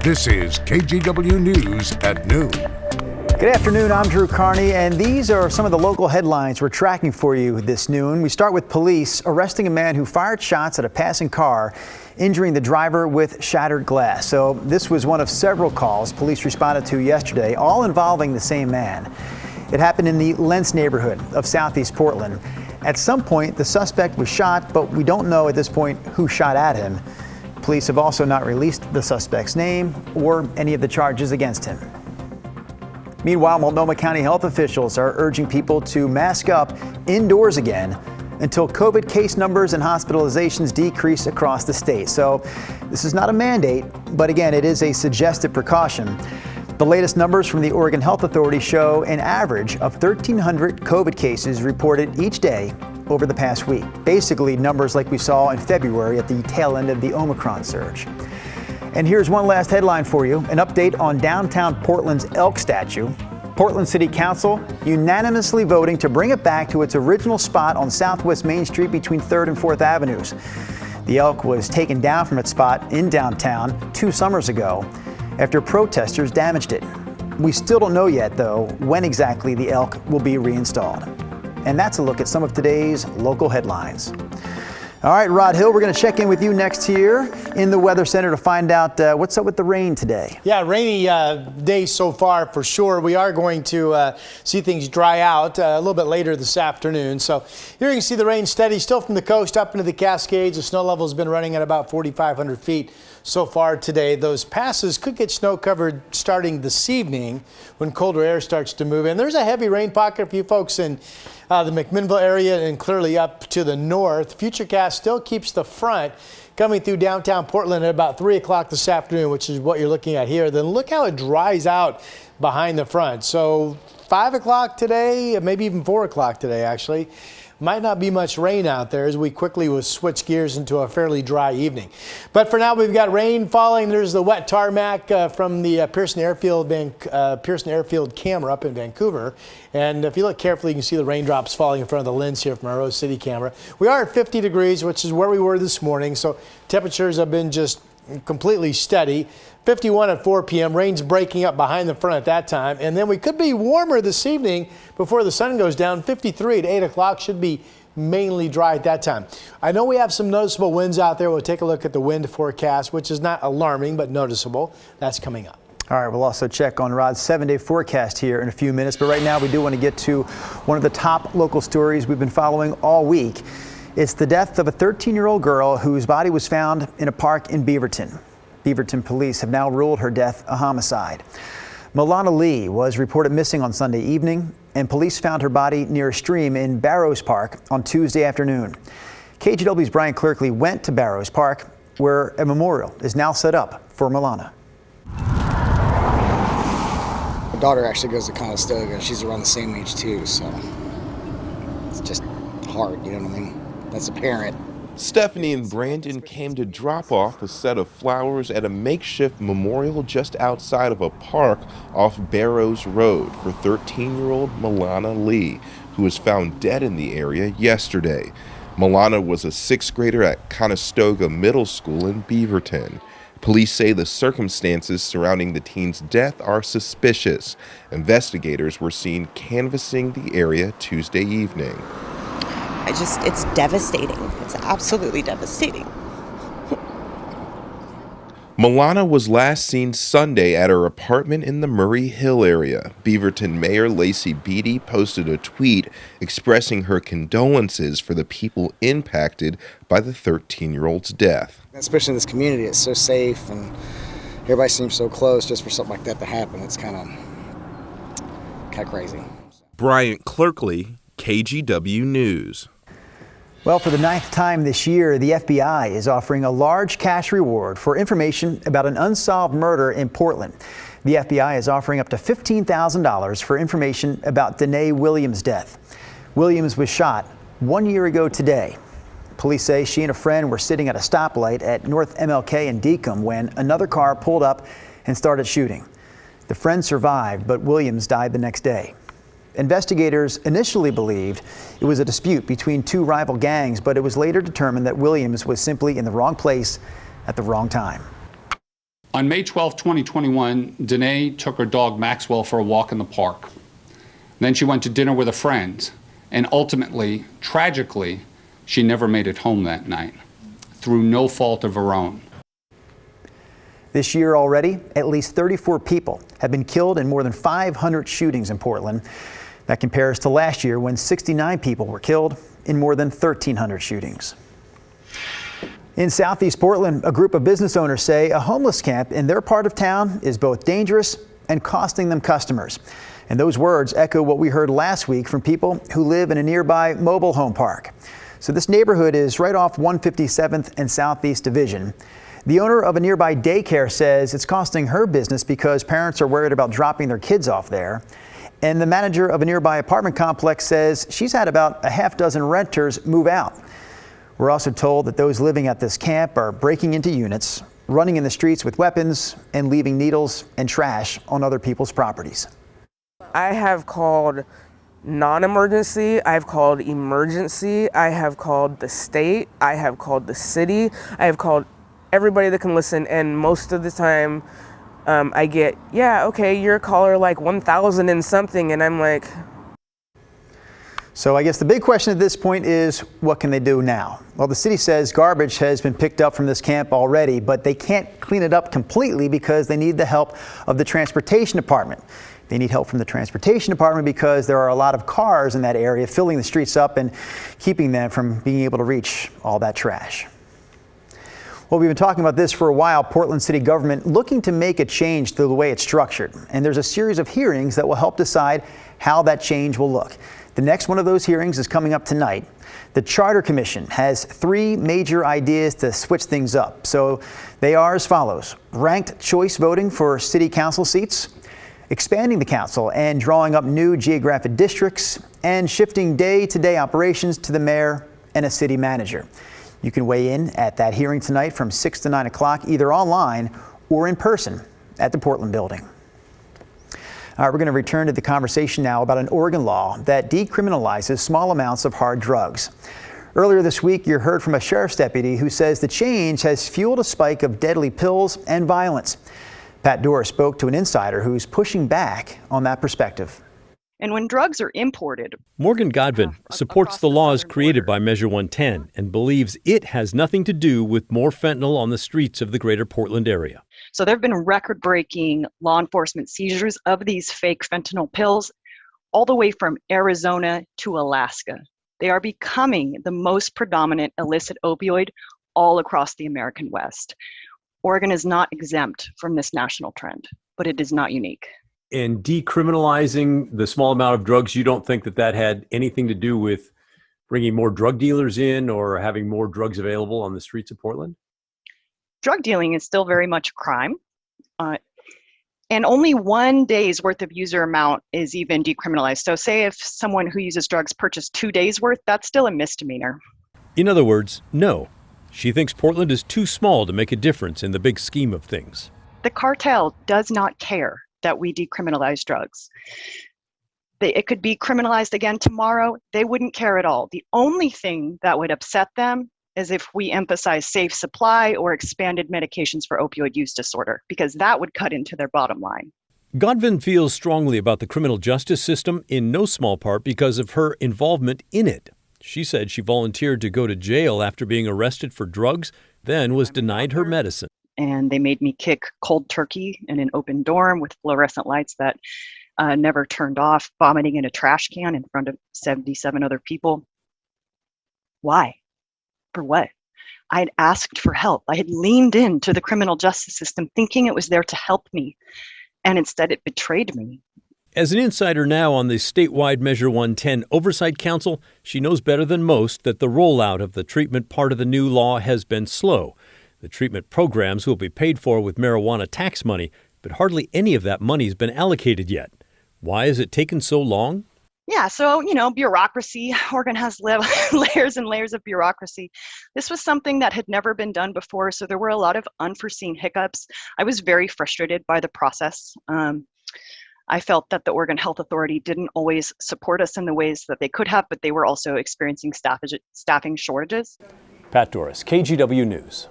This is KGW News at noon. Good afternoon, I'm Drew Carney, and these are some of the local headlines we're tracking for you this noon. We start with police arresting a man who fired shots at a passing car, injuring the driver with shattered glass. So this was one of several calls police responded to yesterday, all involving the same man. It happened in the Lentz neighborhood of Southeast Portland. At some point, the suspect was shot, but we don't know at this point who shot at him. Police have also not released the suspect's name or any of the charges against him. Meanwhile, Multnomah County health officials are urging people to mask up indoors again until COVID case numbers and hospitalizations decrease across the state. So this is not a mandate, but again, it is a suggested precaution. The latest numbers from the Oregon Health Authority show an average of 1,300 COVID cases reported each day over the past week. Basically, numbers like we saw in February at the tail end of the Omicron surge. And here's one last headline for you, an update on downtown Portland's elk statue. Portland City Council unanimously voting to bring it back to its original spot on Southwest Main Street between 3rd and 4th Avenues. The elk was taken down from its spot in downtown 2 summers ago after protesters damaged it. We still don't know yet, though, when exactly the elk will be reinstalled. And that's a look at some of today's local headlines. All right, Rod Hill, we're going to check in with you next here in the Weather Center to find out what's up with the rain today. Yeah, rainy day so far for sure. We are going to see things dry out a little bit later this afternoon. So here you can see the rain steady still from the coast up into the Cascades. The snow level has been running at about 4,500 feet so far today. Those passes could get snow covered starting this evening when colder air starts to move in. There's a heavy rain pocket for you folks in the McMinnville area and clearly up to the north. Futurecast still keeps the front coming through downtown Portland at about 3 o'clock this afternoon, which is what you're looking at here. Then look how it dries out behind the front. So 5 o'clock today, maybe even 4 o'clock today, actually. Might not be much rain out there as we quickly will switch gears into a fairly dry evening. But for now, we've got rain falling. There's the wet tarmac from the Pearson Airfield camera up in Vancouver. And if you look carefully, you can see the raindrops falling in front of the lens here from our Rose City camera. We are at 50 degrees, which is where we were this morning. So temperatures have been just completely steady. 51 at 4 p.m. Rain's breaking up behind the front at that time. And then we could be warmer this evening before the sun goes down. 53 at 8 o'clock, should be mainly dry at that time. I know we have some noticeable winds out there. We'll take a look at the wind forecast, which is not alarming, but noticeable. That's coming up. All right, we'll also check on Rod's 7-day forecast here in a few minutes. But right now, we do want to get to one of the top local stories we've been following all week. It's the death of a 13-year-old girl whose body was found in a park in Beaverton. Beaverton police have now ruled her death a homicide. Milana Lee was reported missing on Sunday evening, and police found her body near a stream in Barrows Park on Tuesday afternoon. KGW's Brian Clerkley went to Barrows Park, where a memorial is now set up for Milana. My daughter actually goes to Conestoga, and she's around the same age too, so it's just hard, you know what I mean? That's a parent. Stephanie and Brandon came to drop off a set of flowers at a makeshift memorial just outside of a park off Barrows Road for 13-year-old Milana Lee, who was found dead in the area yesterday. Milana was a 6th grader at Conestoga Middle School in Beaverton. Police say the circumstances surrounding the teen's death are suspicious. Investigators were seen canvassing the area Tuesday evening. It's devastating. It's absolutely devastating. Milana was last seen Sunday at her apartment in the Murray Hill area. Beaverton Mayor Lacey Beatty posted a tweet expressing her condolences for the people impacted by the 13-year-old's death. Especially in this community, it's so safe and everybody seems so close. Just for something like that to happen, it's kind of crazy. Bryant Clerkley, KGW News. Well, for the 9th time this year, the FBI is offering a large cash reward for information about an unsolved murder in Portland. The FBI is offering up to $15,000 for information about Danae Williams' death. Williams was shot 1 year ago today. Police say she and a friend were sitting at a stoplight at North MLK and Deacom when another car pulled up and started shooting. The friend survived, but Williams died the next day. Investigators initially believed it was a dispute between two rival gangs, but it was later determined that Williams was simply in the wrong place at the wrong time. On May 12, 2021, Danae took her dog Maxwell for a walk in the park. Then she went to dinner with a friend, and ultimately, tragically, she never made it home that night, through no fault of her own. This year already, at least 34 people have been killed in more than 500 shootings in Portland. That compares to last year when 69 people were killed in more than 1,300 shootings. In Southeast Portland, a group of business owners say a homeless camp in their part of town is both dangerous and costing them customers. And those words echo what we heard last week from people who live in a nearby mobile home park. So this neighborhood is right off 157th and Southeast Division. The owner of a nearby daycare says it's costing her business because parents are worried about dropping their kids off there. And the manager of a nearby apartment complex says she's had about a half dozen renters move out. We're also told that those living at this camp are breaking into units, running in the streets with weapons, and leaving needles and trash on other people's properties. I have called non-emergency, I've called emergency, I have called the state, I have called the city, I have called everybody that can listen, and most of the time I get, yeah, okay, you're a caller like 1,000 and something, and I'm like... So I guess the big question at this point is, what can they do now? Well, the city says garbage has been picked up from this camp already, but they can't clean it up completely because they need the help of the transportation department. They need help from the transportation department because there are a lot of cars in that area filling the streets up and keeping them from being able to reach all that trash. Well, we've been talking about this for a while. Portland city government looking to make a change to the way it's structured. And there's a series of hearings that will help decide how that change will look. The next one of those hearings is coming up tonight. The Charter Commission has 3 major ideas to switch things up. So they are as follows: ranked choice voting for city council seats, expanding the council and drawing up new geographic districts, and shifting day-to-day operations to the mayor and a city manager. You can weigh in at that hearing tonight from 6 to 9 o'clock, either online or in person at the Portland building. All right, we're going to return to the conversation now about an Oregon law that decriminalizes small amounts of hard drugs. Earlier this week, you heard from a sheriff's deputy who says the change has fueled a spike of deadly pills and violence. Pat Dorr spoke to an insider who's pushing back on that perspective. And when drugs are imported... Morgan Godvin supports the laws created by Measure 110 and believes it has nothing to do with more fentanyl on the streets of the greater Portland area. So there have been record-breaking law enforcement seizures of these fake fentanyl pills all the way from Arizona to Alaska. They are becoming the most predominant illicit opioid all across the American West. Oregon is not exempt from this national trend, but it is not unique. And decriminalizing the small amount of drugs, you don't think that that had anything to do with bringing more drug dealers in or having more drugs available on the streets of Portland? Drug dealing is still very much a crime. And only 1 day's worth of user amount is even decriminalized. So say if someone who uses drugs purchased 2 days worth, that's still a misdemeanor. In other words, no. She thinks Portland is too small to make a difference in the big scheme of things. The cartel does not care that we decriminalize drugs. It could be criminalized again tomorrow. They wouldn't care at all. The only thing that would upset them is if we emphasize safe supply or expanded medications for opioid use disorder, because that would cut into their bottom line. Godvin feels strongly about the criminal justice system in no small part because of her involvement in it. She said she volunteered to go to jail after being arrested for drugs, then was denied her medicine. And they made me kick cold turkey in an open dorm with fluorescent lights that never turned off, vomiting in a trash can in front of 77 other people. Why? For what? I had asked for help. I had leaned into the criminal justice system thinking it was there to help me, and instead it betrayed me. As an insider now on the statewide Measure 110 Oversight Council, she knows better than most that the rollout of the treatment part of the new law has been slow. The treatment programs will be paid for with marijuana tax money, but hardly any of that money has been allocated yet. Why has it taken so long? Yeah, so, bureaucracy. Oregon has layers and layers of bureaucracy. This was something that had never been done before, so there were a lot of unforeseen hiccups. I was very frustrated by the process. I felt that the Oregon Health Authority didn't always support us in the ways that they could have, but they were also experiencing staffing shortages. Pat Doris, KGW News.